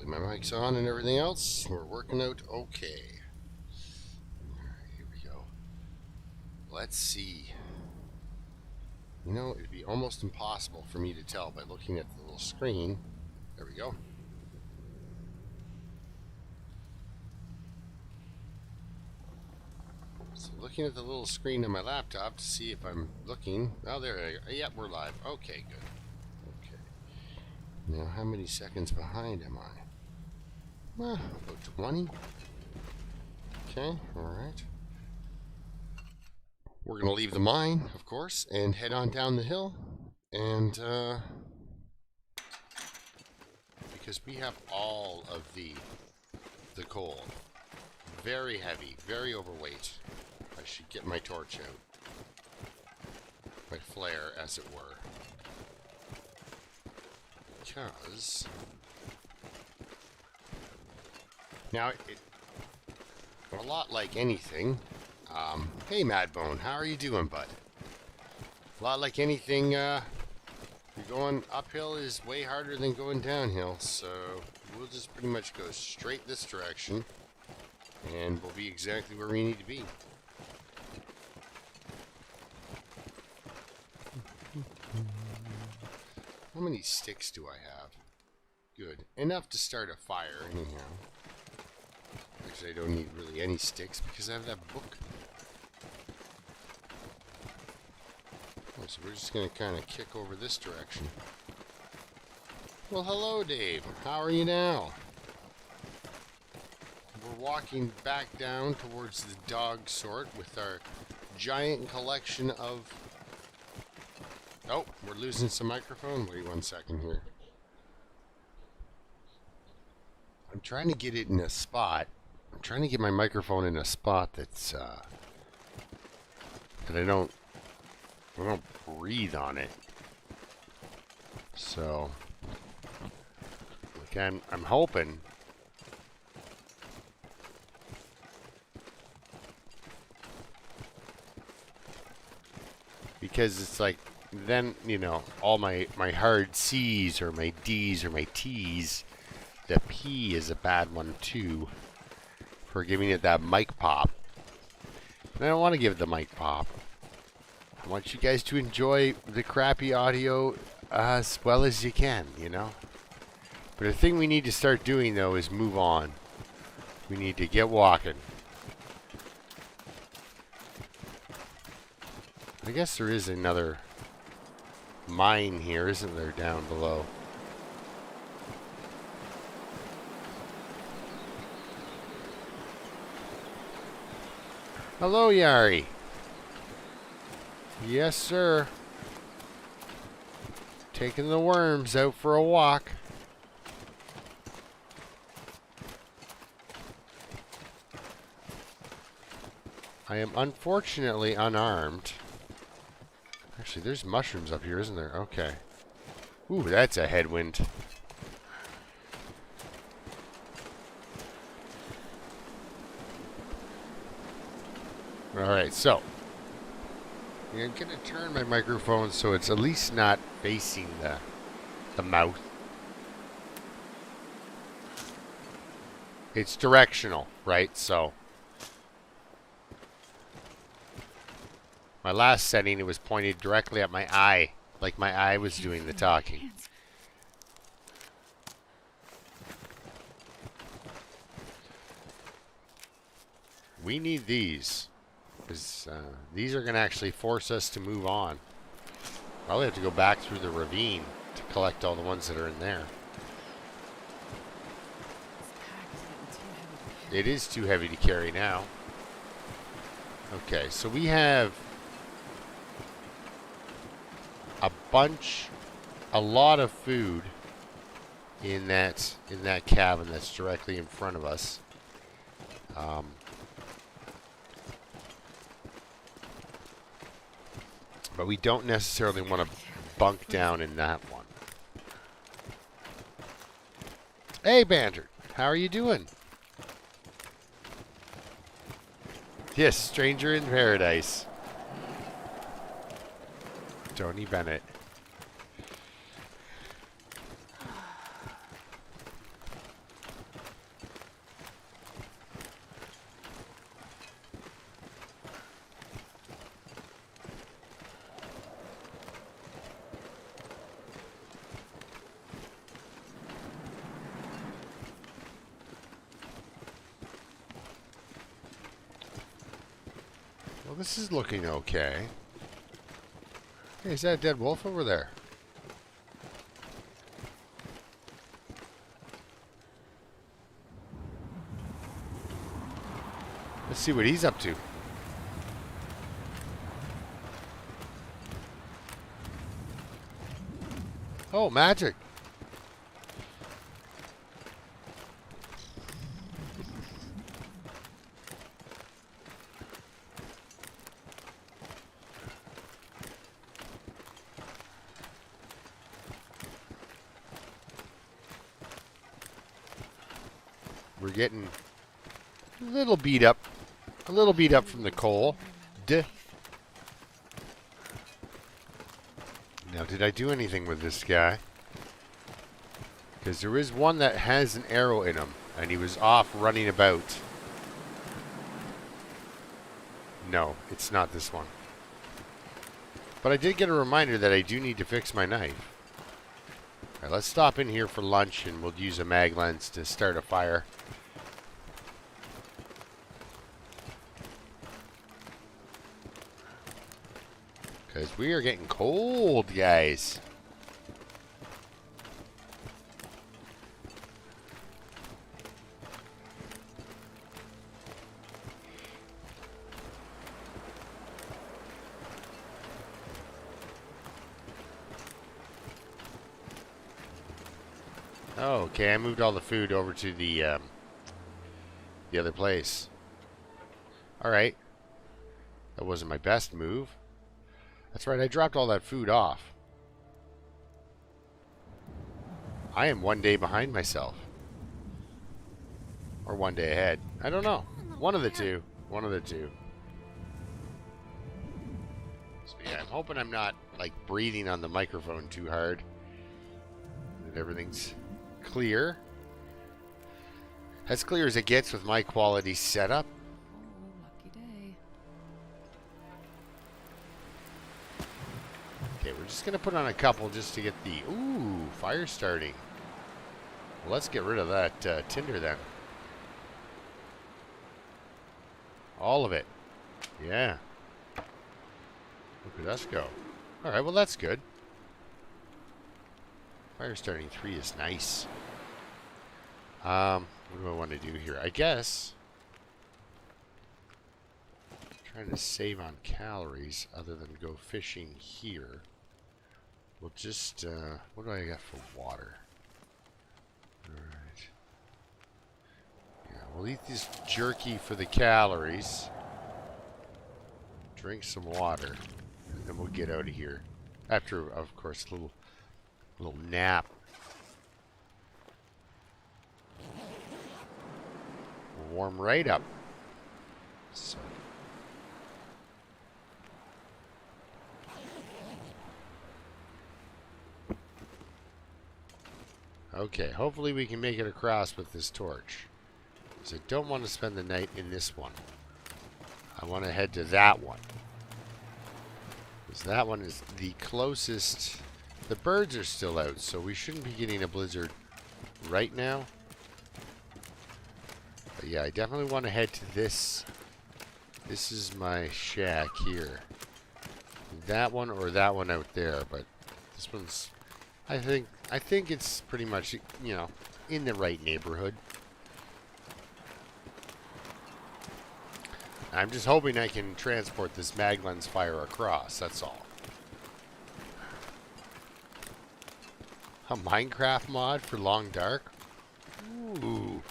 Hopefully my mic's on and everything else. We're working out okay. Alright, here we go. Let's see. You know, it'd be almost impossible for me to tell by looking at the little screen. There we go. So looking at the little screen on my laptop to see if I'm looking. Oh, there I go. Yep, we're live. Okay, good. Okay. Now, how many seconds behind am I? Well, about 20. Okay, alright. We're going to leave the mine, of course, and head on down the hill. And, because we have all of the coal. Very heavy, very overweight. I should get my torch out. My flare, as it were. Because... Now, a lot like anything... hey, Madbone, how are you doing, bud? A lot like anything, you're going uphill is way harder than going downhill, so we'll just pretty much go straight this direction, and we'll be exactly where we need to be. How many sticks do I have? Good. Enough to start a fire, anyhow. Actually, I don't need really any sticks because I have that book. Oh, so we're just going to kind of kick over this direction. Well, hello, Dave. How are you now? We're walking back down towards the dog sort with our giant collection of... Oh, we're losing some microphone. Wait 1 second here. I'm trying to get it in a spot. I'm trying to get my microphone in a spot that's, that I don't breathe on it. So, like I'm hoping. Because it's like, then, you know, all my hard C's or my D's or my T's, the P is a bad one too, for giving it that mic pop. And I don't want to give it the mic pop. I want you guys to enjoy the crappy audio as well as you can, you know. But the thing we need to start doing, though, is move on. We need to get walking. I guess there is another mine here, isn't there, down below? Hello, Yari. Yes, sir. Taking the worms out for a walk. I am unfortunately unarmed. Actually, there's mushrooms up here, isn't there? Okay. Ooh, that's a headwind. Alright, so I'm going to turn my microphone so it's at least not facing the mouth. It's directional, right? So my last setting, it was pointed directly at my eye, like my eye was doing the talking. We need these. Because these are going to actually force us to move on. Probably have to go back through the ravine to collect all the ones that are in there. It is too heavy to carry now. Okay, so we have a lot of food in that cabin that's directly in front of us. But we don't necessarily want to bunk down in that one. Hey, Banter. How are you doing? Yes, stranger in paradise. Tony Bennett. Well, this is looking okay. Hey, is that a dead wolf over there? Let's see what he's up to. Oh, magic. We're getting a little beat up. A little beat up from the coal. Duh. Now, did I do anything with this guy? Because there is one that has an arrow in him, and he was off running about. No, it's not this one. But I did get a reminder that I do need to fix my knife. Alright, let's stop in here for lunch, and we'll use a mag lens to start a fire. Because we are getting cold, guys. Oh, okay. I moved all the food over to the other place. Alright. That wasn't my best move. That's right, I dropped all that food off. I am one day behind myself. Or one day ahead. I don't know. One of the two. One of the two. So yeah, I'm hoping I'm not, like, breathing on the microphone too hard. That everything's clear. As clear as it gets with my quality setup. Okay, we're just going to put on a couple just to get the... Ooh, fire starting. Well, let's get rid of that tinder then. All of it. Yeah. Look at us go. Alright, well that's good. Fire starting 3 is nice. What do I want to do here? I guess... trying to save on calories other than go fishing here. We'll just, what do I got for water? Alright. Yeah, we'll eat this jerky for the calories. Drink some water. And then we'll get out of here. After, of course, a little nap. We'll warm right up. So. Okay, hopefully we can make it across with this torch. Because I don't want to spend the night in this one. I want to head to that one. Because that one is the closest. The birds are still out, so we shouldn't be getting a blizzard right now. But yeah, I definitely want to head to this. This is my shack here. That one or that one out there, but this one's... I think it's pretty much, you know, in the right neighborhood. I'm just hoping I can transport this mag lens fire across, that's all. A Minecraft mod for Long Dark? Ooh.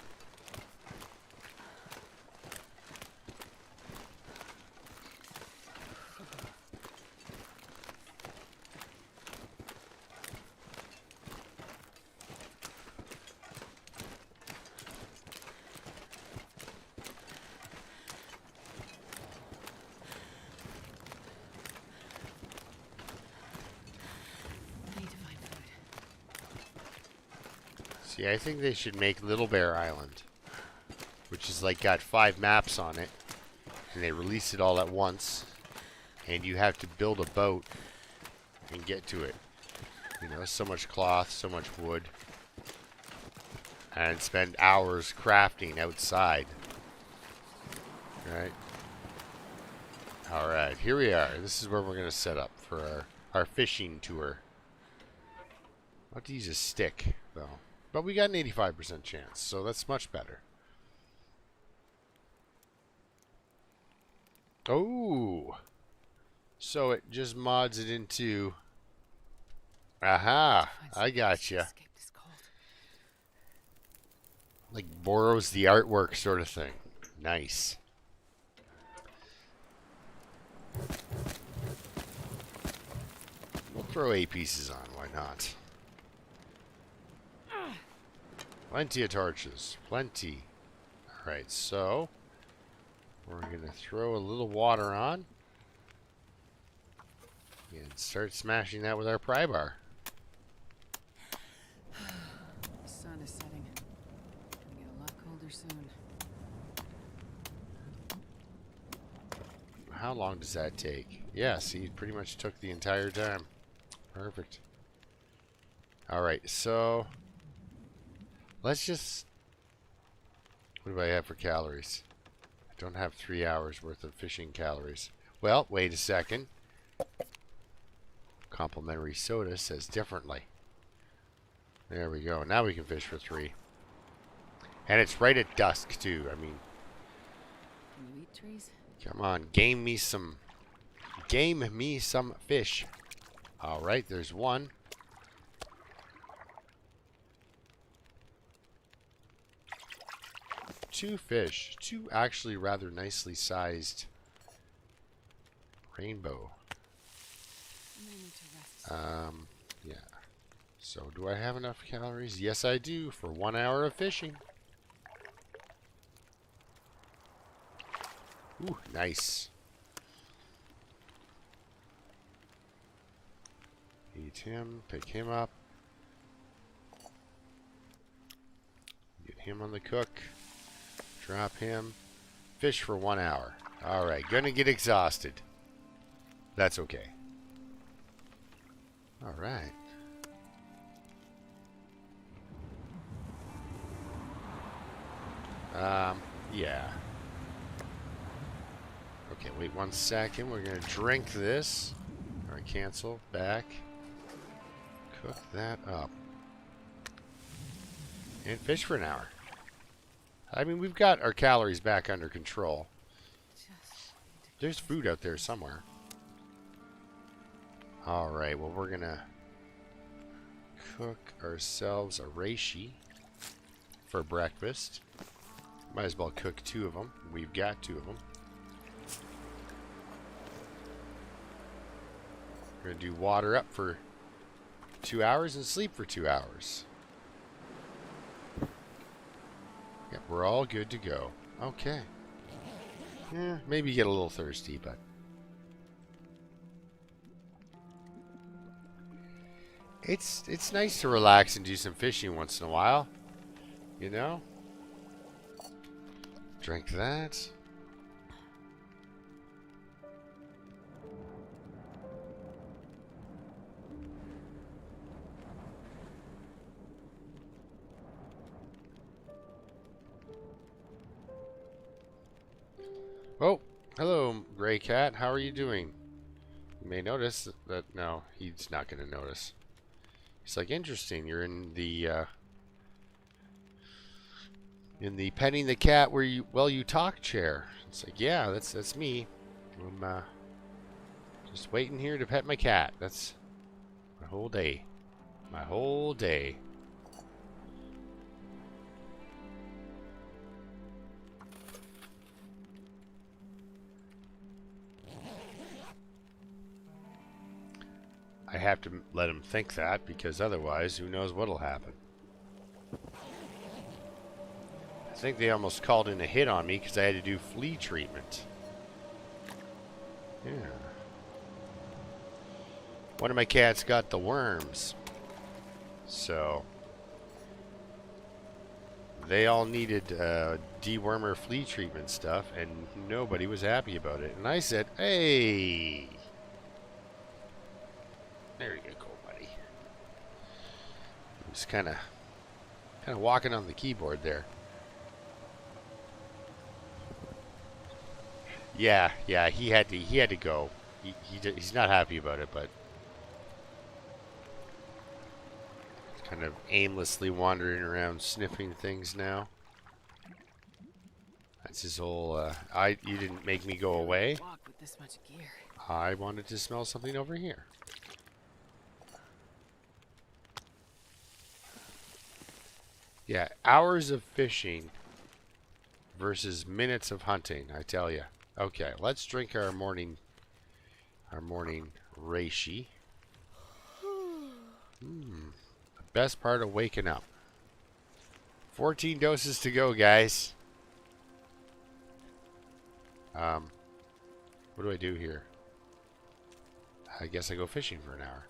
See, I think they should make Little Bear Island, which is like got 5 maps on it, and they release it all at once, and you have to build a boat and get to it. You know, so much cloth, so much wood, and spend hours crafting outside. Right? Alright, here we are. This is where we're going to set up for our fishing tour. I'll have to use a stick, though. But we got an 85% chance, so that's much better. Oh! So it just mods it into... Aha! I gotcha. Like borrows the artwork sort of thing. Nice. We'll throw 8 pieces on, why not? Plenty of torches. Plenty. Alright, so we're going to throw a little water on and start smashing that with our pry bar. The sun is setting. Gonna get a lot colder soon. How long does that take? Yes, he pretty much took the entire time. Perfect. Alright, so let's just... What do I have for calories? I don't have 3 hours worth of fishing calories. Well, wait a second. Complimentary soda says differently. There we go. Now we can fish for 3. And it's right at dusk, too. I mean... Can you eat trees? Come on, game me some fish. Alright, there's one. Two fish. Two actually rather nicely sized rainbow. Yeah. So do I have enough calories? Yes, I do for 1 hour of fishing. Ooh, nice. Eat him, pick him up. Get him on the cook. Drop him. Fish for 1 hour. Alright, gonna get exhausted. That's okay. Alright. Yeah. Okay, wait 1 second. We're gonna drink this. Alright, cancel. Back. Cook that up. And fish for an hour. I mean, we've got our calories back under control. There's food out there somewhere. Alright, well, we're gonna cook ourselves a reishi for breakfast. Might as well cook 2 of them. We've got 2 of them. We're gonna do water up for 2 hours and sleep for 2 hours. Yep, we're all good to go. Okay. Yeah, maybe get a little thirsty, but... It's nice to relax and do some fishing once in a while. You know? Drink that. Oh, hello, Gray Cat. How are you doing? You may notice that... No, he's not going to notice. He's like, interesting. You're in the petting the cat where you talk chair. It's like, yeah, that's me. I'm just waiting here to pet my cat. That's my whole day. My whole day. I have to let him think that, because otherwise, who knows what'll happen. I think they almost called in a hit on me because I had to do flea treatment. Yeah. One of my cats got the worms. So they all needed dewormer flea treatment stuff, and nobody was happy about it. And I said, hey... There you go, buddy. He was kind of walking on the keyboard there. Yeah, he had to go. He's not happy about it, but he's kind of aimlessly wandering around sniffing things now. That's his whole, you didn't make me go away. Walk with this much gear. I wanted to smell something over here. Yeah, hours of fishing versus minutes of hunting, I tell you. Okay, let's drink our morning reishi. The best part of waking up. 14 doses to go, guys. What do I do here? I guess I go fishing for an hour.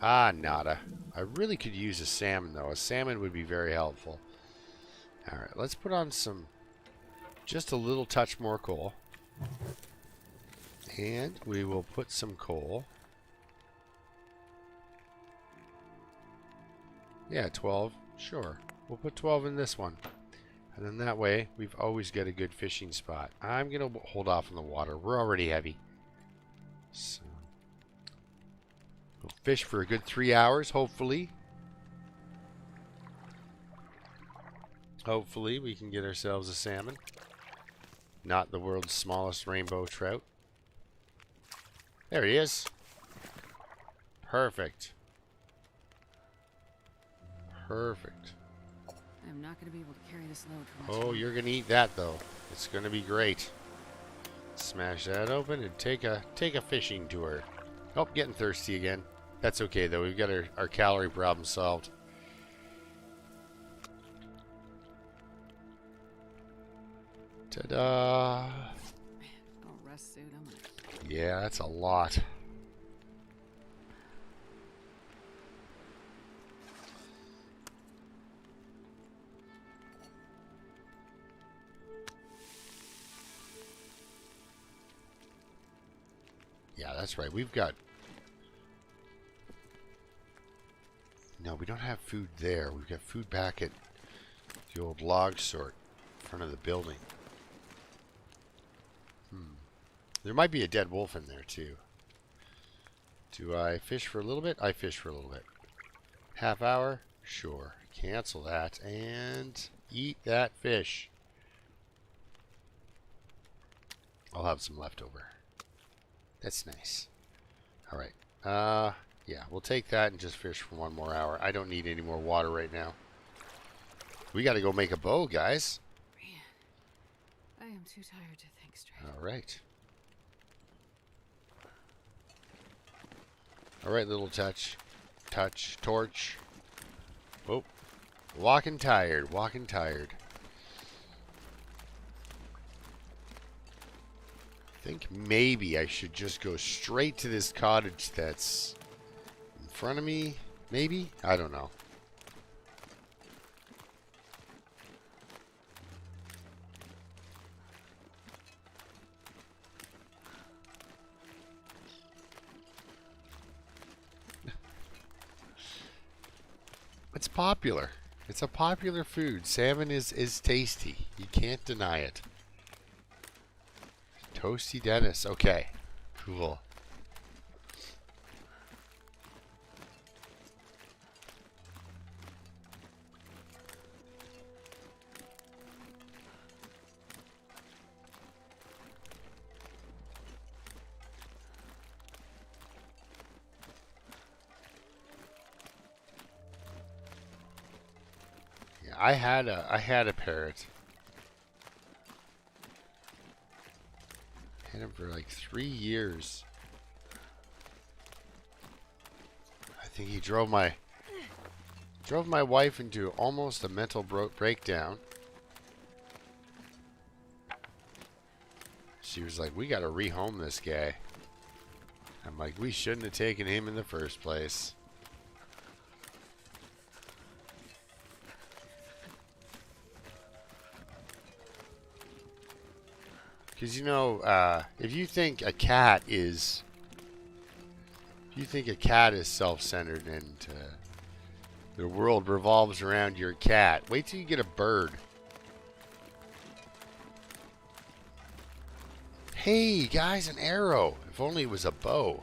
Ah, nada. I really could use a salmon, though. A salmon would be very helpful. Alright, let's put on just a little touch more coal. And we will put some coal. Yeah, 12. Sure. We'll put 12 in this one. And then that way, we've always got a good fishing spot. I'm going to hold off on the water. We're already heavy. So, we'll fish for a good 3 hours, hopefully. Hopefully, we can get ourselves a salmon. Not the world's smallest rainbow trout. There he is. Perfect. Perfect. I'm not going to be able to carry this load for much Oh, longer. you're going to eat that, though. It's going to be great. Smash that open and take a fishing tour. Oh, getting thirsty again. That's okay, though. We've got our calorie problem solved. Ta-da! Man, no rest suit. I'm gonna... Yeah, that's a lot. Yeah, that's right. We've got... No, we don't have food there. We've got food back at the old log sort in front of the building. There might be a dead wolf in there, too. Do I fish for a little bit? I fish for a little bit. Half hour? Sure. Cancel that and eat that fish. I'll have some left over. That's nice. Alright. Yeah, we'll take that and just fish for 1 more hour. I don't need any more water right now. We gotta go make a bow, guys. Man, I am too tired to think straight. Alright. Alright, little torch. Oh. Walking tired. I think maybe I should just go straight to this cottage that's in front of me. Maybe? I don't know. It's popular. It's a popular food. Salmon is tasty. You can't deny it. Toasty Dennis. Okay. Cool. Yeah, I had a parrot. Had him for like 3 years. I think he drove my wife into almost a mental breakdown. She was like, "We got to rehome this guy." I'm like, "We shouldn't have taken him in the first place." Because, you know, if you think a cat is self-centered and the world revolves around your cat, wait till you get a bird. Hey, guys, an arrow. If only it was a bow.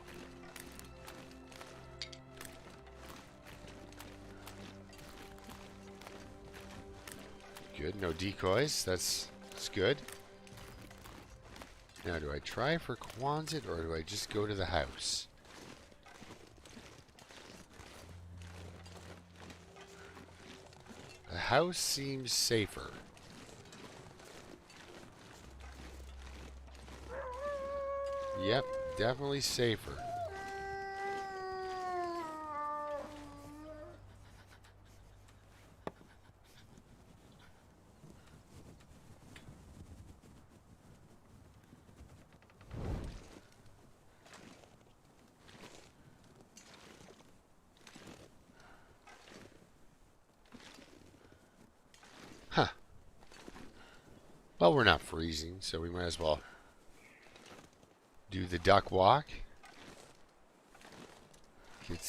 Good, no decoys. That's good. Now, do I try for Quonset or do I just go to the house? The house seems safer. Yep, definitely safer. Huh. Well, we're not freezing, so we might as well do the duck walk. Get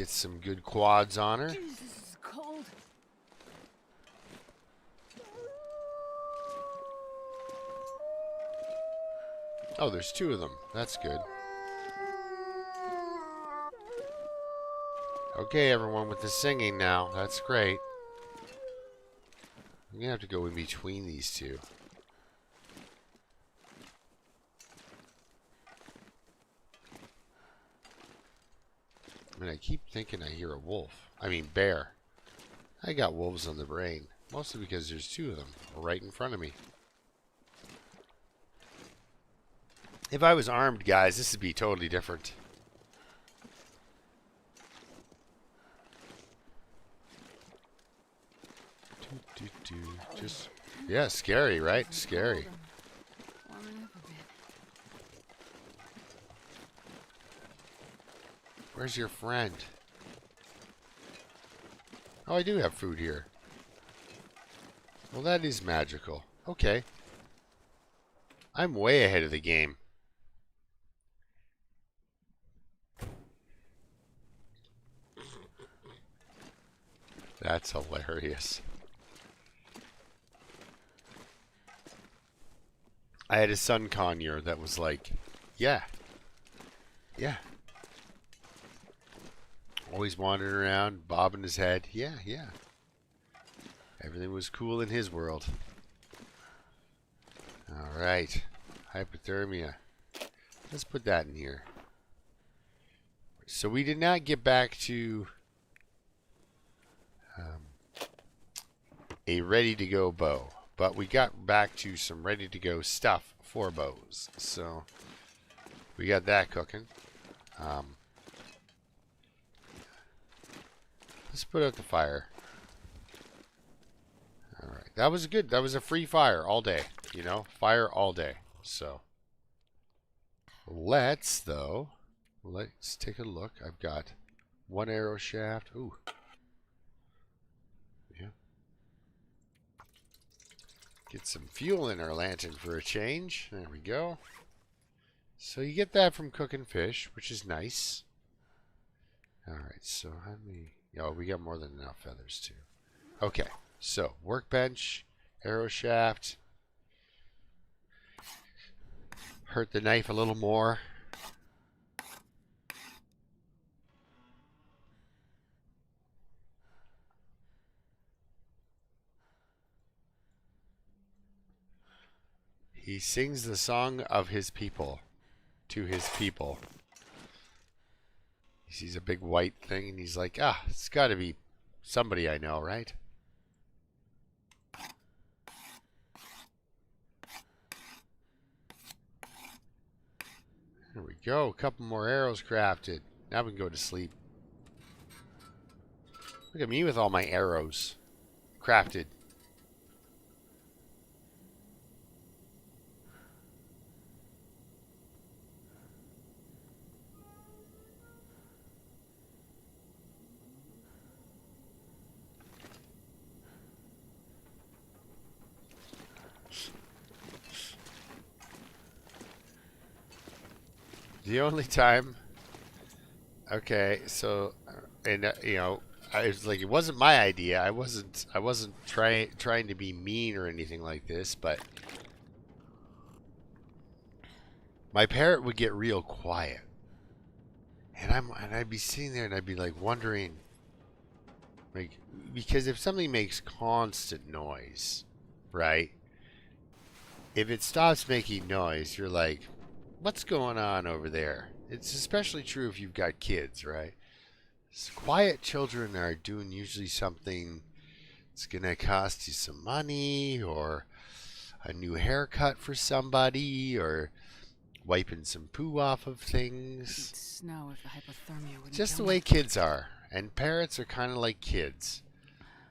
some good quads on her. Jesus, this is cold. Oh, there's two of them. That's good. Okay, everyone, with the singing now. That's great. I'm going to have to go in between these two. I mean, I keep thinking I hear a wolf. I mean, bear. I got wolves on the brain. Mostly because there's two of them right in front of me. If I was armed, guys, this would be totally different. Just, yeah, scary, right? Scary. Warming up a bit. Where's your friend? Oh, I do have food here. Well, that is magical. Okay. I'm way ahead of the game. That's hilarious. I had a son conure that was like, yeah. Yeah. Always wandering around, bobbing his head. Yeah, yeah. Everything was cool in his world. Alright. Hypothermia. Let's put that in here. So we did not get back to a ready-to-go bow. But we got back to some ready-to-go stuff for bows. So we got that cooking. Let's put out the fire. Alright. That was good. That was a free fire all day. You know? Fire all day. So let's take a look. I've got one arrow shaft. Ooh. Yeah. Get some fuel in our lantern for a change. There we go. So you get that from cooking fish, which is nice. Alright, so how many... Oh, we got more than enough feathers, too. Okay, so workbench, arrow shaft. Hurt the knife a little more. He sings the song of his people to his people. He sees a big white thing and he's like, ah, it's got to be somebody I know, right? There we go. A couple more arrows crafted. Now we can go to sleep. Look at me with all my arrows crafted. The only time, okay, so, and you know, I was like, it wasn't my idea. I wasn't trying to be mean or anything like this, but my parrot would get real quiet. And I'd be sitting there and I'd be like wondering, like, because if something makes constant noise, right? If it stops making noise, you're like, what's going on over there? It's especially true if you've got kids, right? Quiet children are doing usually something that's going to cost you some money, or a new haircut for somebody, or wiping some poo off of Eat things. snow if the hypothermia wouldn't Just the kill way me. kids are. And parrots are kind of like kids.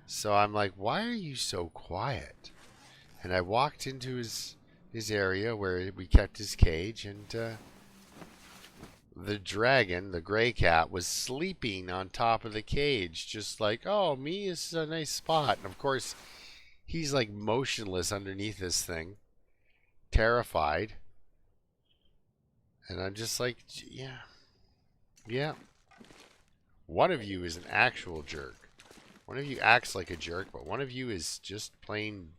So I'm like, why are you so quiet? And I walked into his area where we kept his cage, and the dragon, the gray cat, was sleeping on top of the cage, just like, oh, me, this is a nice spot. And of course, he's like motionless underneath this thing, terrified. And I'm just like, yeah, yeah. One of you is an actual jerk. One of you acts like a jerk, but one of you is just plain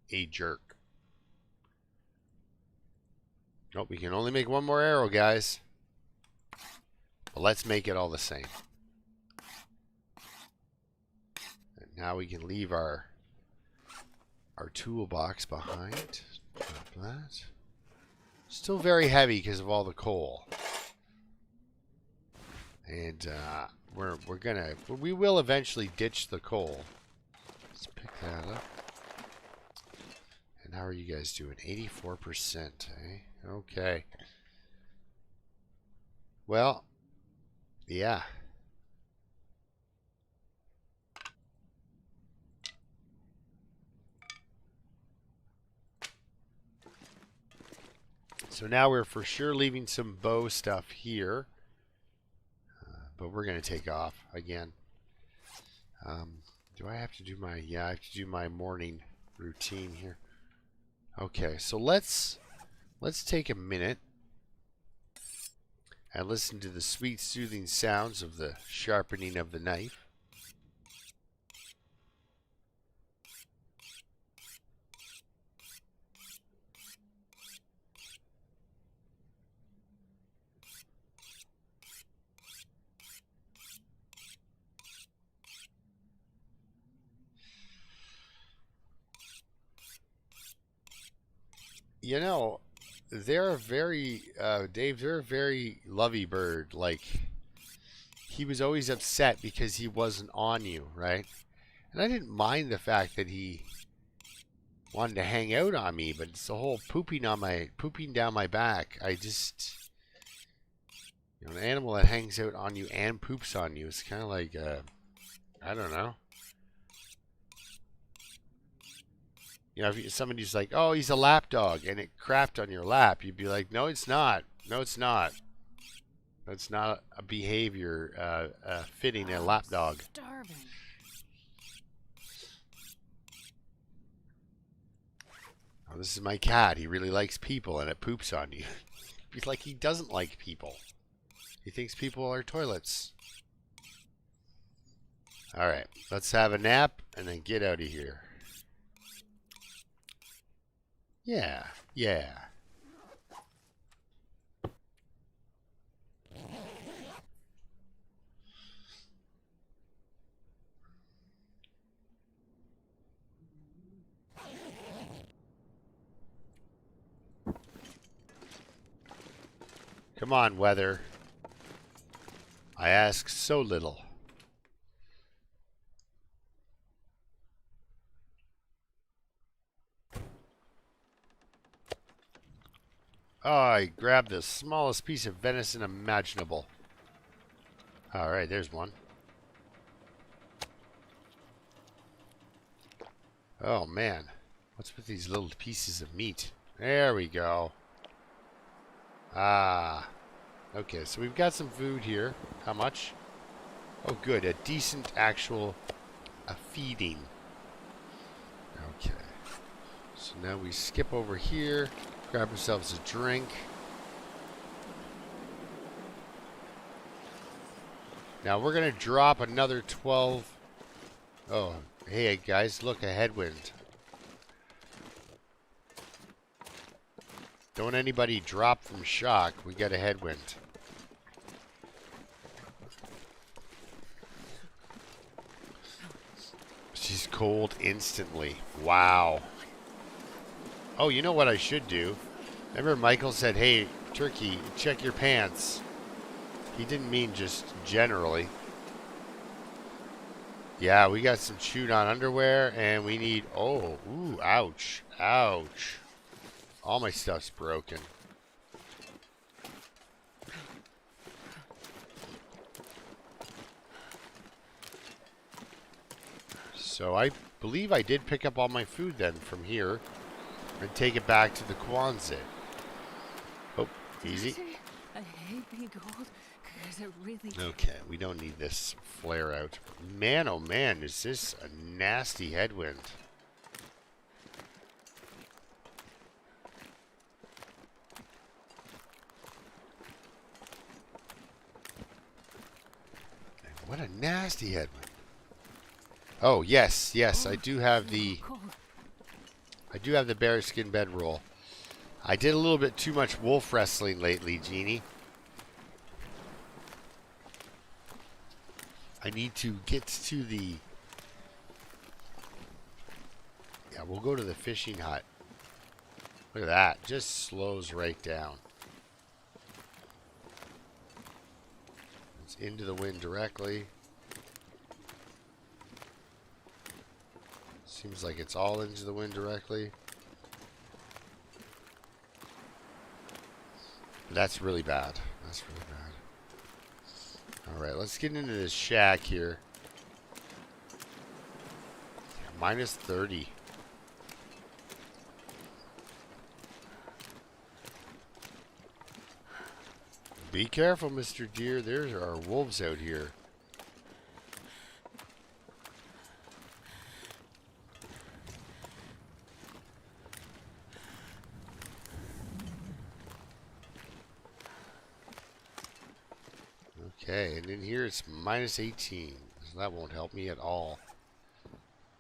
a jerk. Nope, we can only make one more arrow, guys. But let's make it all the same. And now we can leave our toolbox behind. Drop that. Still very heavy because of all the coal. And we will eventually ditch the coal. Let's pick that up. And how are you guys doing? 84%, eh? Okay. Well, yeah. So now we're for sure leaving some bow stuff here. But we're going to take off again. Do I have to do my... Yeah, I have to do my morning routine here. Okay, so let's take a minute and listen to the sweet, soothing sounds of the sharpening of the knife. You know, they're a very, Dave, they're a very lovey bird. Like, he was always upset because he wasn't on you, right? And I didn't mind the fact that he wanted to hang out on me, but it's the whole pooping down my back. I just, an animal that hangs out on you and poops on you, it's kind of like, I don't know. If somebody's like, oh, he's a lap dog, and it crapped on your lap, you'd be like, no, it's not. No, it's not. That's not a behavior fitting a lap dog. Starving. Oh, this is my cat. He really likes people, and it poops on you. He's like, he doesn't like people. He thinks people are toilets. All right, let's have a nap and then get out of here. Yeah, yeah. Come on, weather. I ask so little. Oh, I grabbed the smallest piece of venison imaginable. Alright, there's one. Oh, man. What's with these little pieces of meat? There we go. Ah. Okay, so we've got some food here. How much? Oh, good. A decent actual feeding. Okay. So now we skip over here. Grab ourselves a drink. Now we're going to drop another 12. Oh, hey guys, look, a headwind. Don't anybody drop from shock. We got a headwind. She's cold instantly. Wow. Oh, you know what I should do? Remember Michael said, hey, Turkey, check your pants. He didn't mean just generally. Yeah, we got some chewed on underwear, and we need... Oh, ooh, ouch. Ouch. All my stuff's broken. So I believe I did pick up all my food then from here and take it back to the Kwanzaa. Oh, easy. I hate being cold because it really... Okay, we don't need this flare out. Man, oh man, is this a nasty headwind. What a nasty headwind. Oh, yes, yes, I do have the... I do have the bearskin bedroll. I did a little bit too much wolf wrestling lately, Jeannie. I need to get to the... Yeah, we'll go to the fishing hut. Look at that. Just slows right down. It's into the wind directly. Seems like it's all into the wind directly. That's really bad. That's really bad. Alright, let's get into this shack here. Minus 30. Be careful, Mr. Deer. There are wolves out here. Okay, and in here it's minus 18. So that won't help me at all.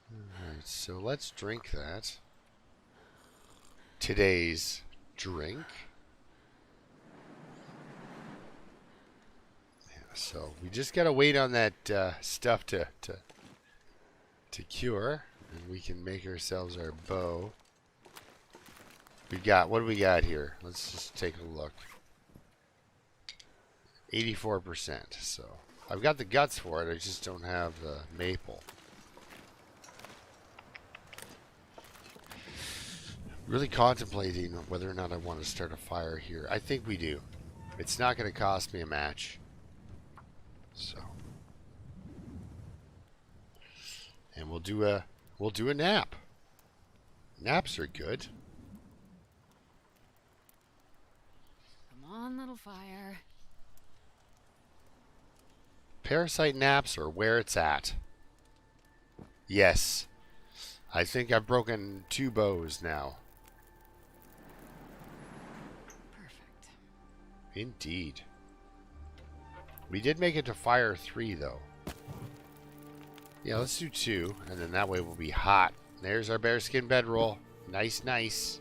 Alright, so let's drink that. Today's drink. Yeah, so we just gotta wait on that stuff to cure, and we can make ourselves our bow. We got, what do we got here? Let's just take a look. 84%. So I've got the guts for it. I just don't have the maple. Really contemplating whether or not I want to start a fire here. I think we do. It's not going to cost me a match. So, and we'll do a nap. Naps are good. Come on, little fire. Parasite naps are where it's at. Yes. I think I've broken 2 bows now. Perfect. Indeed. We did make it to fire 3 though. Yeah, let's do 2, and then that way we'll be hot. There's our bearskin bedroll. Nice, nice.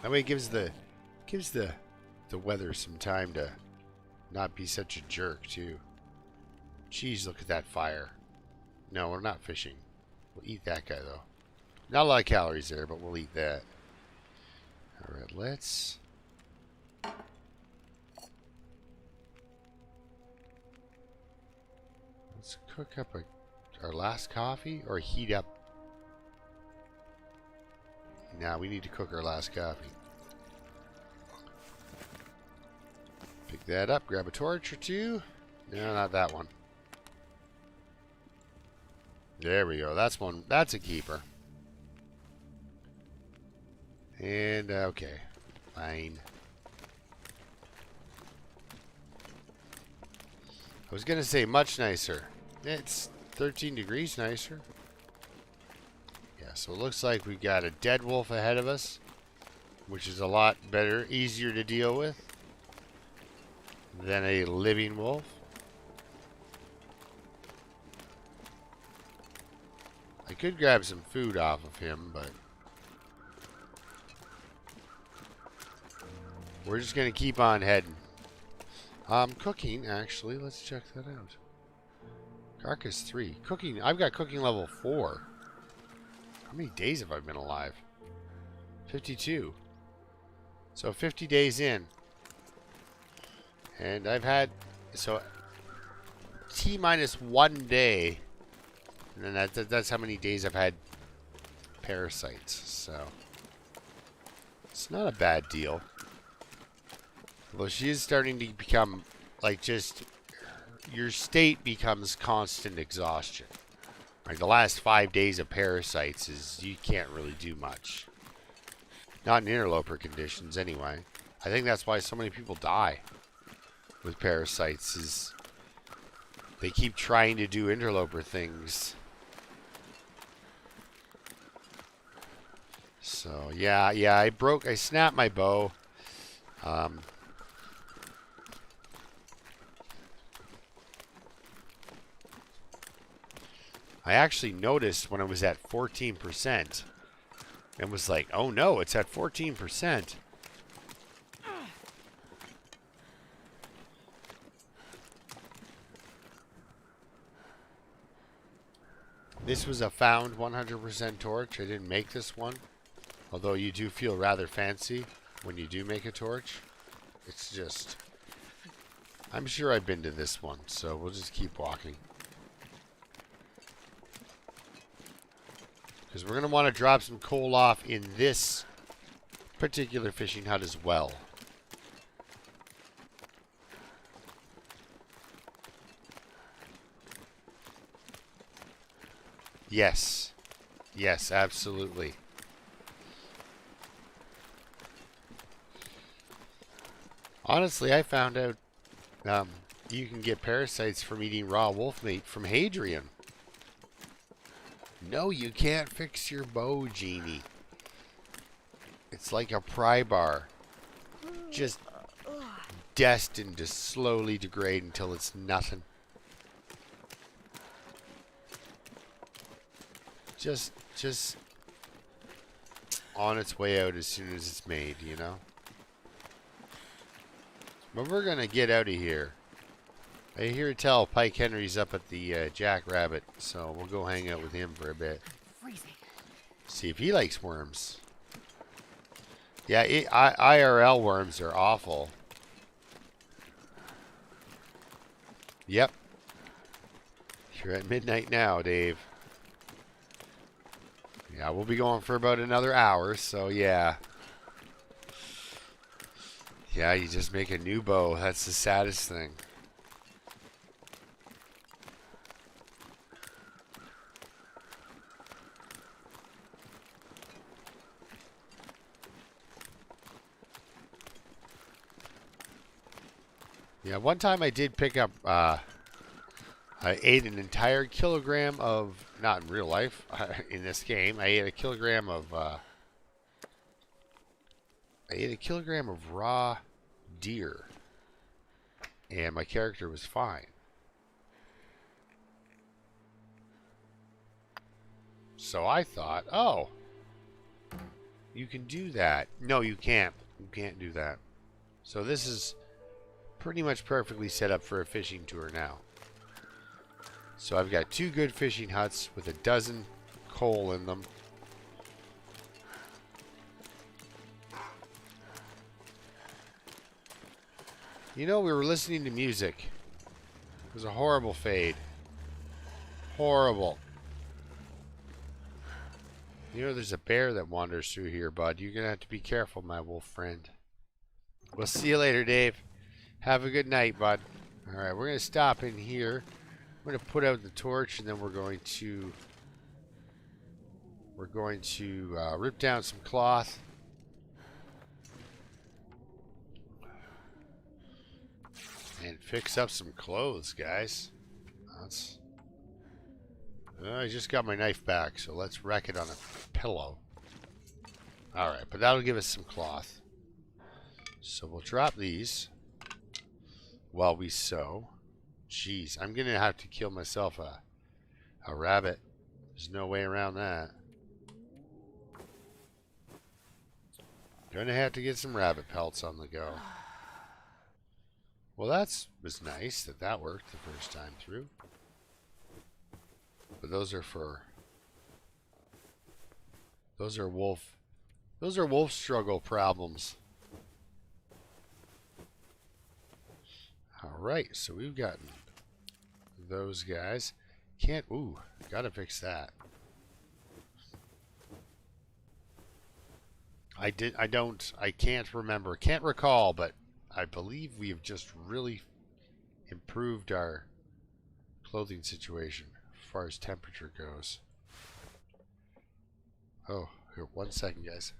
That way it gives the weather some time to not be such a jerk too. Jeez, look at that fire. No, we're not fishing. We'll eat that guy though. Not a lot of calories there, but we'll eat that. Alright, let's cook up our last coffee or heat up. Now we need to cook our last coffee. Pick that up, grab a torch or 2. No, not that one. There we go. That's one. That's a keeper. And okay, fine. I was gonna say much nicer. It's 13 degrees nicer. Yeah, so it looks like we got a dead wolf ahead of us, which is a lot better, easier to deal with than a living wolf. could grab some food off of him, but we're just going to keep on heading. Cooking, actually. Let's check that out. Carcass 3. Cooking. I've got cooking level 4. How many days have I been alive? 52. So 50 days in. And I've had... So, T minus 1 day. And then that's how many days I've had parasites. So, it's not a bad deal. Although she is starting to become, like, just... Your state becomes constant exhaustion. Like, the last 5 days of parasites is... You can't really do much. Not in interloper conditions, anyway. I think that's why so many people die with parasites, is... They keep trying to do interloper things. So, yeah, I snapped my bow. I actually noticed when I was at 14% and was like, oh no, it's at 14%. This was a found 100% torch. I didn't make this one. Although you do feel rather fancy when you do make a torch. It's just... I'm sure I've been to this one, so we'll just keep walking. Because we're going to want to drop some coal off in this particular fishing hut as well. Yes. Yes, absolutely. Honestly, I found out you can get parasites from eating raw wolf meat from Hadrian. No, you can't fix your bow, Genie. It's like a pry bar. Just destined to slowly degrade until it's nothing. Just on its way out as soon as it's made, you know? But we're gonna get out of here. I hear tell Pike Henry's up at the Jackrabbit, so we'll go hang out with him for a bit. Freezing. See if he likes worms. Yeah, IRL worms are awful. Yep. You're at midnight now, Dave. Yeah, we'll be going for about another hour, so yeah. Yeah, you just make a new bow. That's the saddest thing. Yeah, one time I did pick up, I ate an entire kilogram of, not in real life, in this game, I ate a kilogram of raw deer. And my character was fine. So I thought, oh, you can do that. No, you can't. You can't do that. So this is pretty much perfectly set up for a fishing tour now. So I've got 2 good fishing huts with 12 coal in them. You know, we were listening to music. It was a horrible fade. Horrible. You know, there's a bear that wanders through here, bud. You're going to have to be careful, my wolf friend. We'll see you later, Dave. Have a good night, bud. Alright, we're going to stop in here. I'm going to put out the torch, and then we're going to rip down some cloth. And fix up some clothes, guys. I just got my knife back, so let's wreck it on a pillow. Alright, but that'll give us some cloth. So we'll drop these while we sew. Jeez, I'm going to have to kill myself a rabbit There's no way around that. Gonna have to get some rabbit pelts on the go. Well, was nice that worked the first time through. But those are wolf struggle problems. Alright, so we've gotten those guys. Gotta fix that. Can't recall, but I believe we have just really improved our clothing situation as far as temperature goes. Oh, here, 1 second, guys.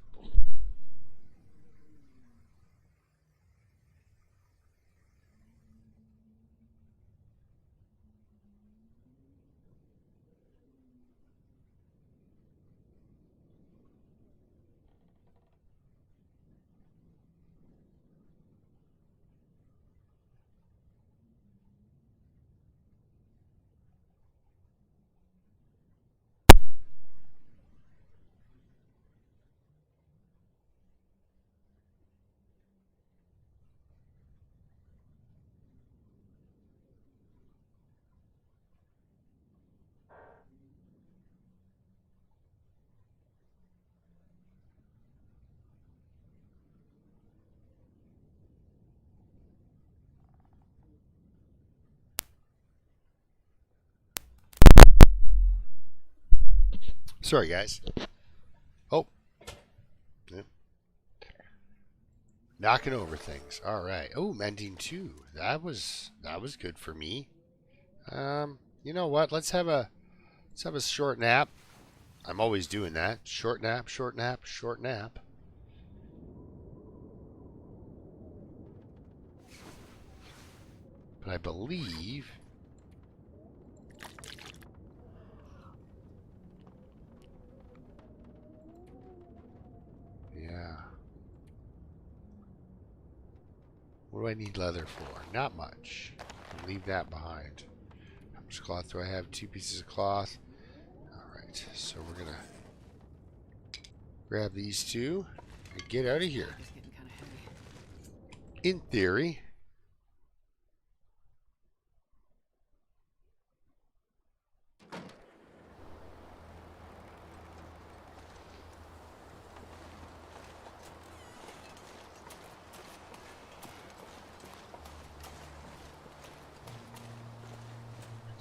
Sorry, guys. Oh. Yep. Knocking over things. All right. Oh, mending 2. That was good for me. You know what? Let's have a short nap. I'm always doing that. Short nap, short nap, short nap. But I believe yeah. What do I need leather for? Not much. I'll leave that behind. How much cloth do I have? 2 pieces of cloth. Alright, so we're gonna grab these 2 and get out of here. It's getting kind of heavy. In theory.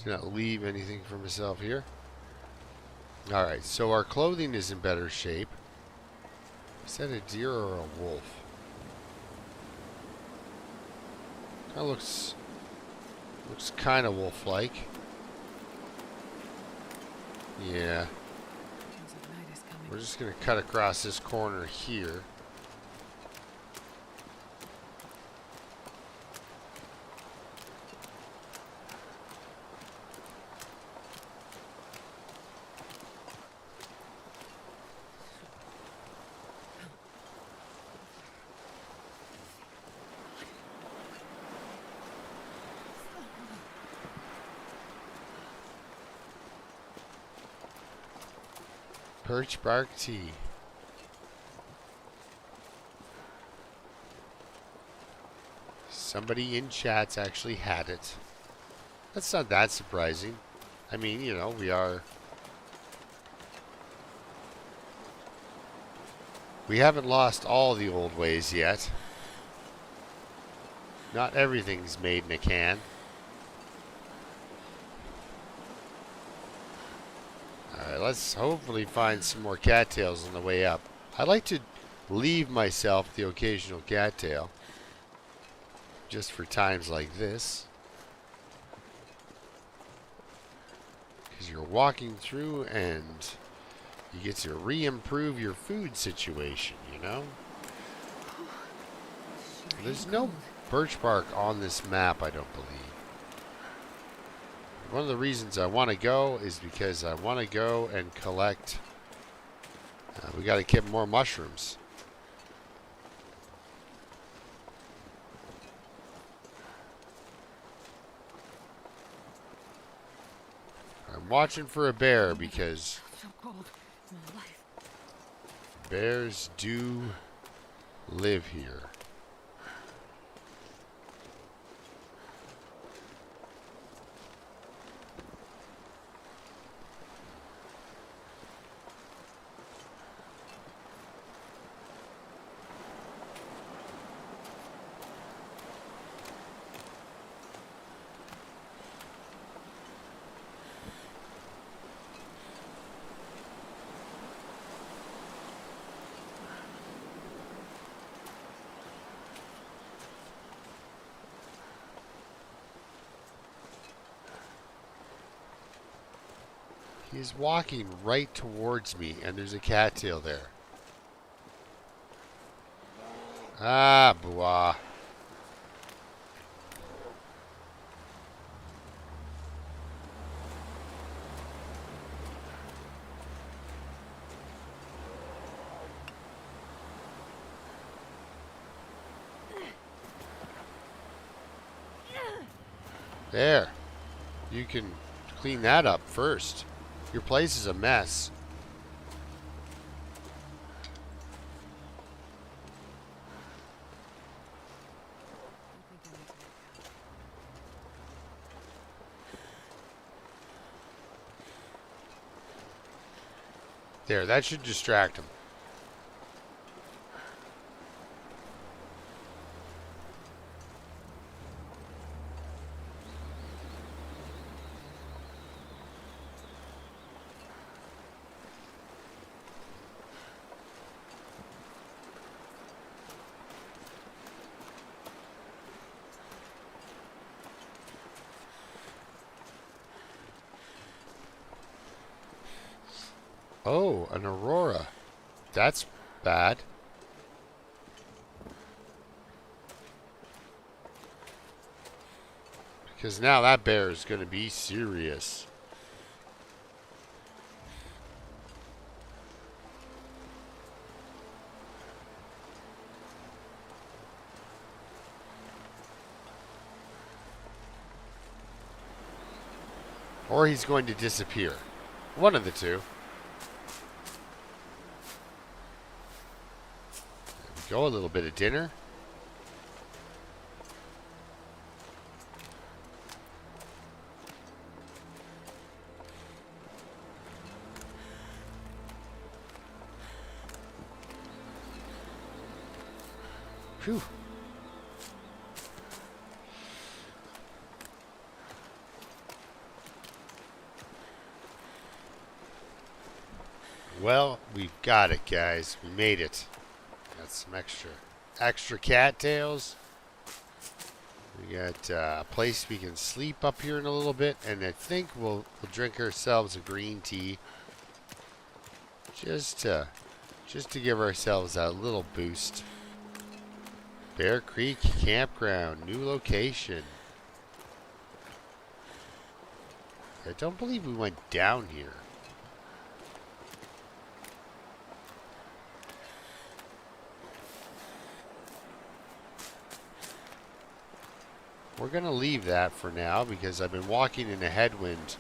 Do not leave anything for myself here. Alright, so our clothing is in better shape. Is that a deer or a wolf? That looks kind of wolf-like. Yeah. Sounds like night is coming. We're just going to cut across this corner here. Birch bark tea. Somebody in chat's actually had it. That's not that surprising. I mean, you know, we haven't lost all the old ways yet. Not everything's made in a can. Alright, let's hopefully find some more cattails on the way up. I like to leave myself the occasional cattail. Just for times like this. Because you're walking through and you get to re-improve your food situation, you know? There's no birch bark on this map, I don't believe. One of the reasons I want to go is because I want to go and collect. We got to get more mushrooms. watching for a bear because So cold. My life. bears do live here. He's walking right towards me, and there's a cattail there. Ah, blah. There. You can clean that up first. Your place is a mess. There, that should distract him. Oh, an aurora. That's bad. Because now that bear is going to be serious. Or he's going to disappear. One of the two. There we go, a little bit of dinner. Phew. Well, we've got it, guys. We made it. Got some extra cattails. We got a place we can sleep up here in a little bit, and I think we'll drink ourselves a green tea, just to give ourselves a little boost. Bear Creek Campground, new location. I don't believe we went down here. We're going to leave that for now because I've been walking in a headwind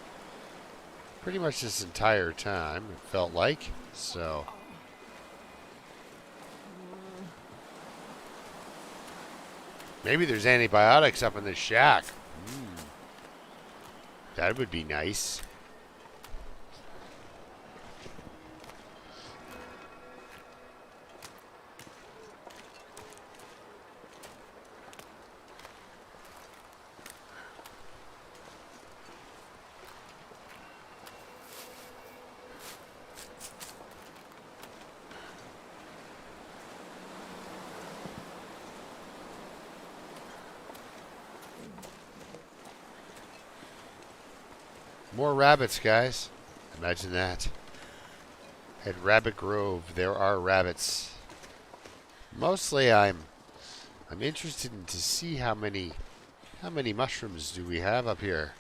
pretty much this entire time, it felt like. So maybe there's antibiotics up in this shack. That would be nice. More rabbits, guys. Imagine that. At Rabbit Grove, there are rabbits. Mostly, I'm interested in to see how many mushrooms do we have up here.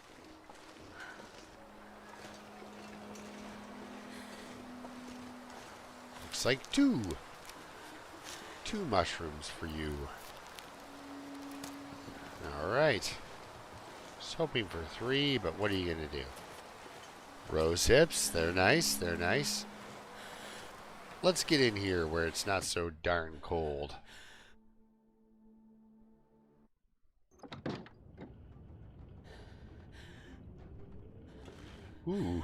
Looks like two mushrooms for you. All right. I was hoping for 3, but what are you gonna do? Rose hips. They're nice. They're nice. Let's get in here where it's not so darn cold. Ooh.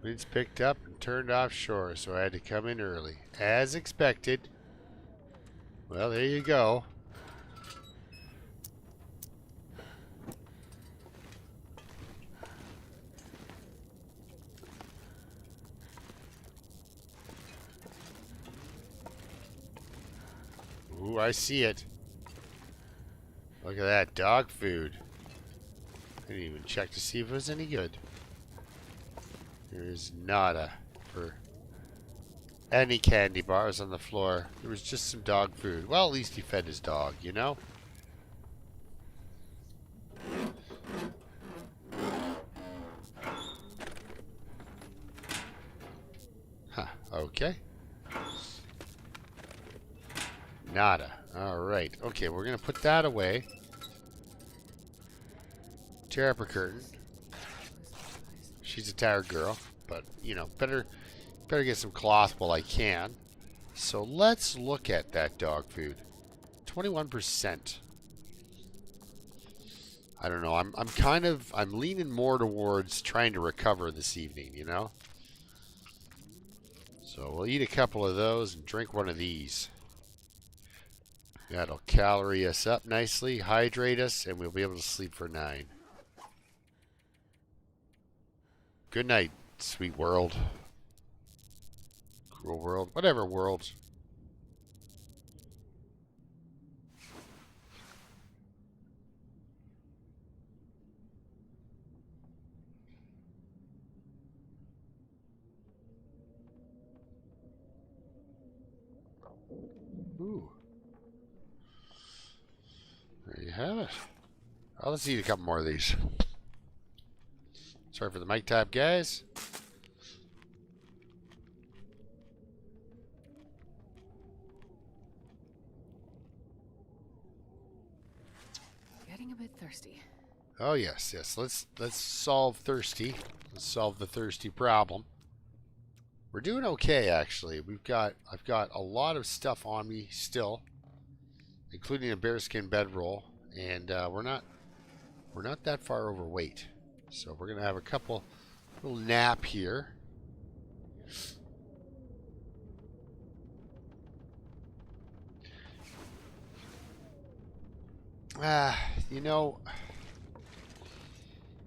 Winds picked up and turned offshore, so I had to come in early. As expected. Well, there you go. Ooh, I see it. Look at that dog food. I didn't even check to see if it was any good. There is nada for any candy bars on the floor. There was just some dog food. Well, at least he fed his dog, you know? Huh, okay. Nada. Alright. Okay, we're going to put that away. Tear up her curtain. She's a tired girl, but, you know, better get some cloth while I can. So let's look at that dog food. 21%. I don't know. I'm leaning more towards trying to recover this evening, you know? So we'll eat a couple of those and drink one of these. That'll calorie us up nicely, hydrate us, and we'll be able to sleep for 9. Good night, sweet world. Cruel world. Whatever world. Ooh. There you have it. Oh, let's eat a couple more of these. Sorry for the mic tap, guys. Getting a bit thirsty. Oh yes, yes. Let's solve thirsty. Let's solve the thirsty problem. We're doing okay, actually. I've got a lot of stuff on me still, including a bearskin bedroll, and we're not that far overweight. So we're gonna have a little nap here. You know,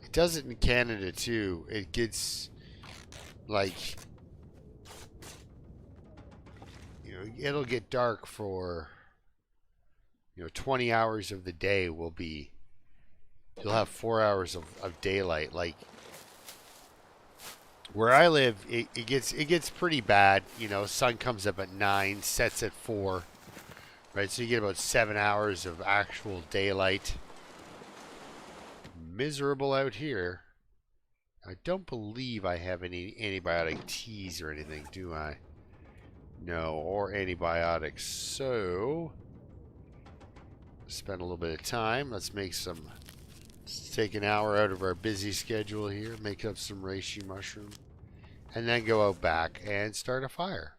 it does it in Canada too. It gets like, you know, it'll get dark for, 20 hours of the day will be, you'll have 4 hours of daylight. Like where I live, it gets pretty bad. You know, sun comes up at 9, sets at 4. Right, so you get about 7 hours of actual daylight. Miserable out here. I don't believe I have any antibiotic teas or anything, do I? No, or antibiotics. So, spend a little bit of time. Let's take an hour out of our busy schedule here, make up some reishi mushroom, and then go out back and start a fire.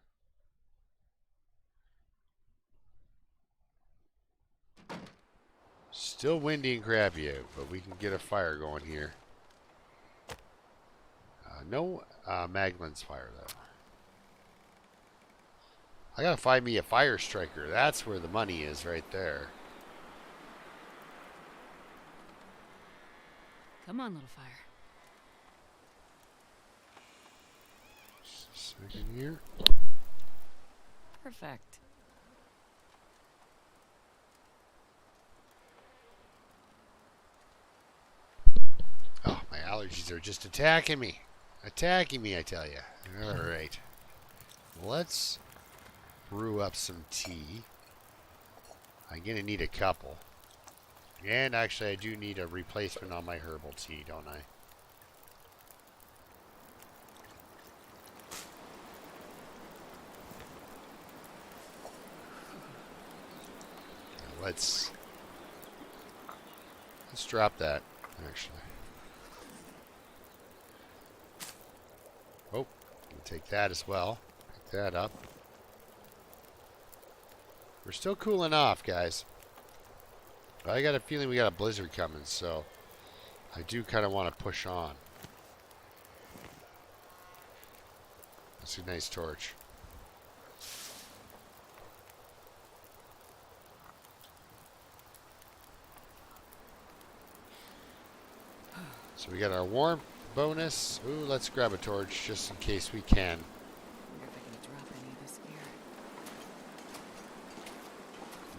Still windy and crappy out, but we can get a fire going here. No Maglins fire, though. I gotta find me a fire striker. That's where the money is, right there. Come on, little fire. Just a second here. Perfect. Oh, my allergies are just attacking me. Attacking me, I tell you. Alright. Let's brew up some tea. I'm going to need a couple. And actually, I do need a replacement on my herbal tea, don't I? let's drop that, actually. Oh, we'll take that as well. Pick that up. We're still cooling off, guys. I got a feeling we got a blizzard coming, so I do kind of want to push on. That's a nice torch. So we got our warmth bonus. Ooh, let's grab a torch just in case we can. Wonder if I can drop any of this gear.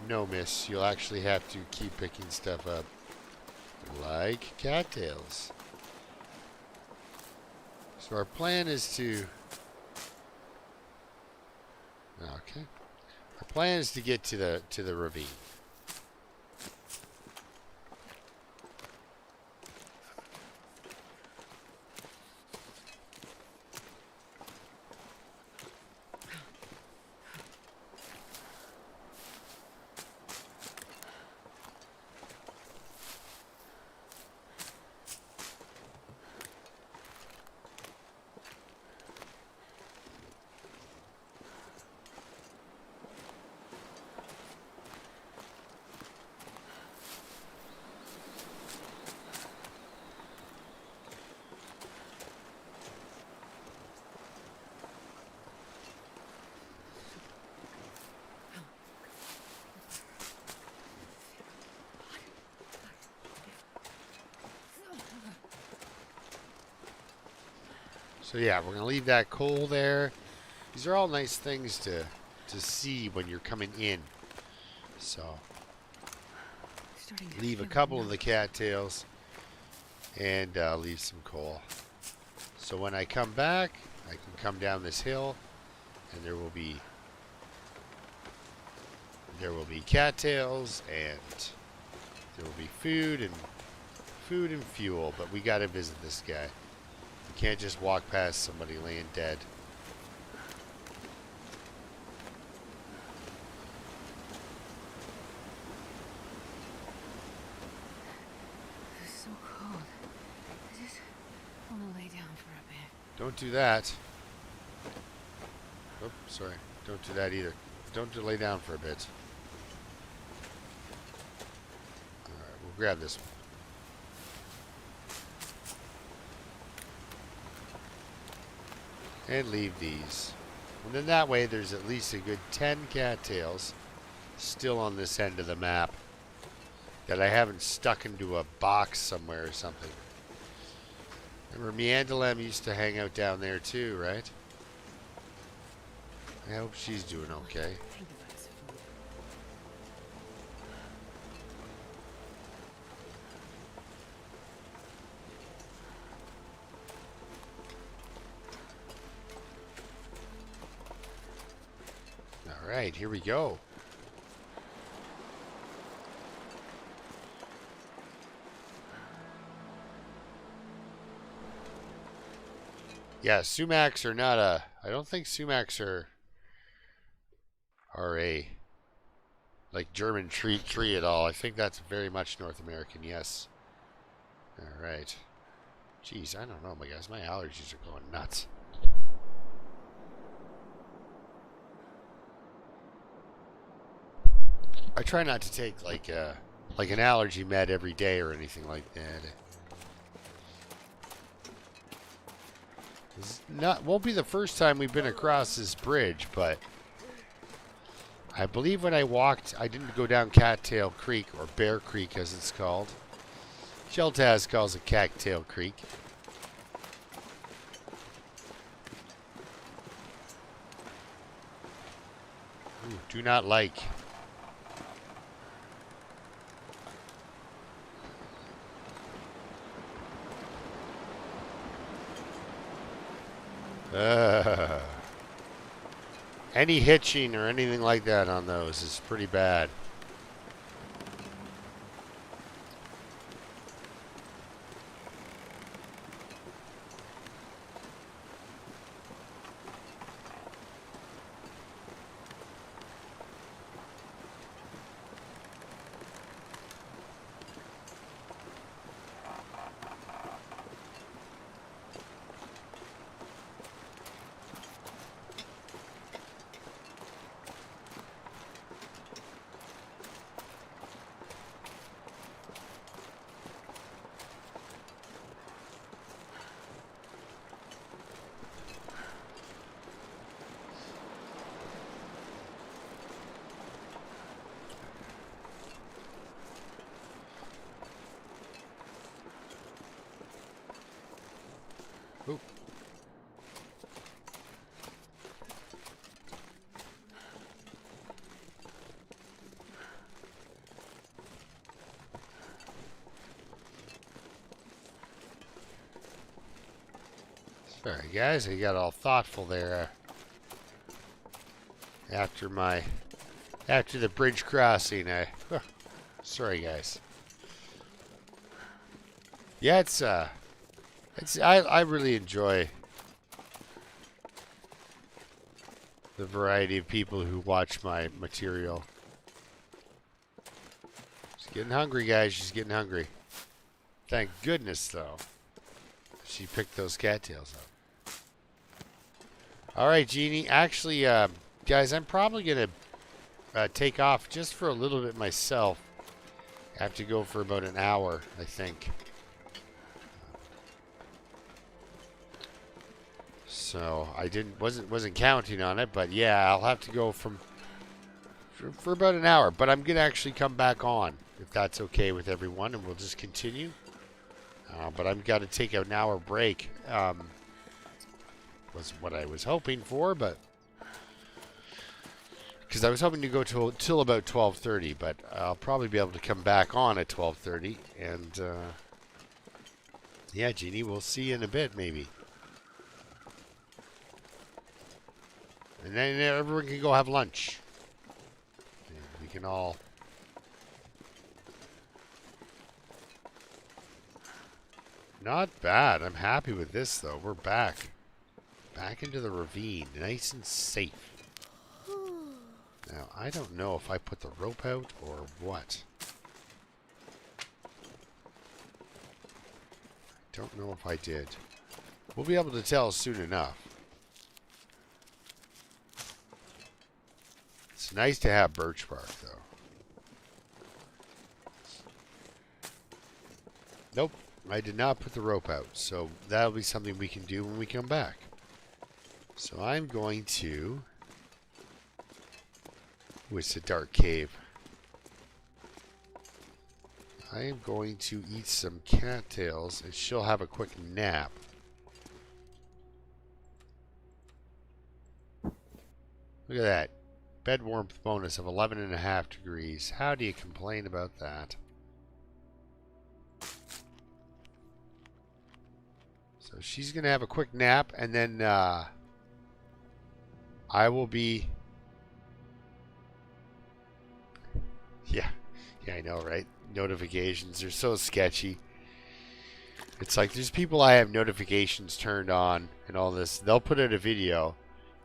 No, miss. You'll actually have to keep picking stuff up. Like cattails. So our plan is to... Okay. Our plan is to get to the ravine. So yeah, we're going to leave that coal there. These are all nice things to see when you're coming in. So leave a couple of the cattails and leave some coal. So when I come back, I can come down this hill and there will be cattails and there will be food and fuel, but we got to visit this guy. You can't just walk past somebody laying dead. It's so cold. I just want to lay down for a bit. Don't do that. Oh, sorry. Don't do that either. Don't lay down for a bit. Alright, we'll grab this one. And leave these. And then that way there's at least a good 10 cattails still on this end of the map that I haven't stuck into a box somewhere or something. Remember, Meandalem used to hang out down there too, right? I hope she's doing okay. Alright, here we go. Yeah, sumacs are not a... I don't think sumacs are a like German tree at all. I think that's very much North American, yes. Alright. Jeez, I don't know, my guys. My allergies are going nuts. I try not to take like an allergy med every day or anything like that. Won't be the first time we've been across this bridge, but I believe when I walked, I didn't go down Cattail Creek, or Bear Creek as it's called. Sheltaz calls it Cattail Creek. Ooh, do not like. Any hitching or anything like that on those is pretty bad. Oop. Sorry guys, I got all thoughtful there after the bridge crossing. Sorry guys. Yeah, I really enjoy the variety of people who watch my material. She's getting hungry, guys. She's getting hungry. Thank goodness, though, she picked those cattails up. All right, Jeannie. Actually, guys, I'm probably going to take off just for a little bit myself. I have to go for about an hour, I think. So I wasn't counting on it, but yeah, I'll have to go for about an hour. But I'm gonna actually come back on if that's okay with everyone, and we'll just continue. But I've got to take an hour break. Wasn't what I was hoping for, but because I was hoping to go till about 12:30, but I'll probably be able to come back on at 12:30, and yeah, Jeannie, we'll see you in a bit, maybe. And then everyone can go have lunch. And we can all... Not bad. I'm happy with this, though. We're back. Back into the ravine. Nice and safe. Now, I don't know if I put the rope out or what. I don't know if I did. We'll be able to tell soon enough. It's nice to have birch bark, though. Nope, I did not put the rope out, so that'll be something we can do when we come back. So I'm going to... Ooh, it's a dark cave. I am going to eat some cattails, and she'll have a quick nap. Look at that. Bed warmth bonus of 11.5 degrees. How do you complain about that? So she's going to have a quick nap, and then I will be... Yeah, I know, right? Notifications are so sketchy. It's like there's people I have notifications turned on and all this. They'll put out a video,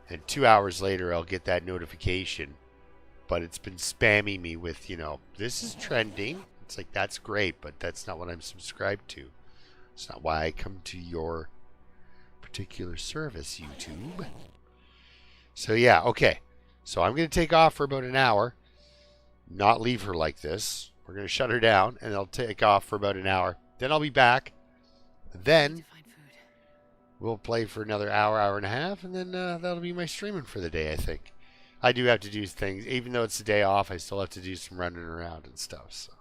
and 2 hours later I'll get that notification. But it's been spamming me with, you know, this is trending. It's like, that's great, but that's not what I'm subscribed to. It's not why I come to your particular service, YouTube. So yeah, okay. So I'm going to take off for about an hour. Not leave her like this. We're going to shut her down, and I'll take off for about an hour. Then I'll be back. Then we'll play for another hour, hour and a half, and then that'll be my streaming for the day, I think. I do have to do things. Even though it's a day off, I still have to do some running around and stuff. So,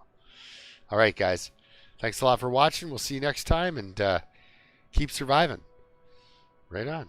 all right, guys. Thanks a lot for watching. We'll see you next time, and keep surviving. Right on.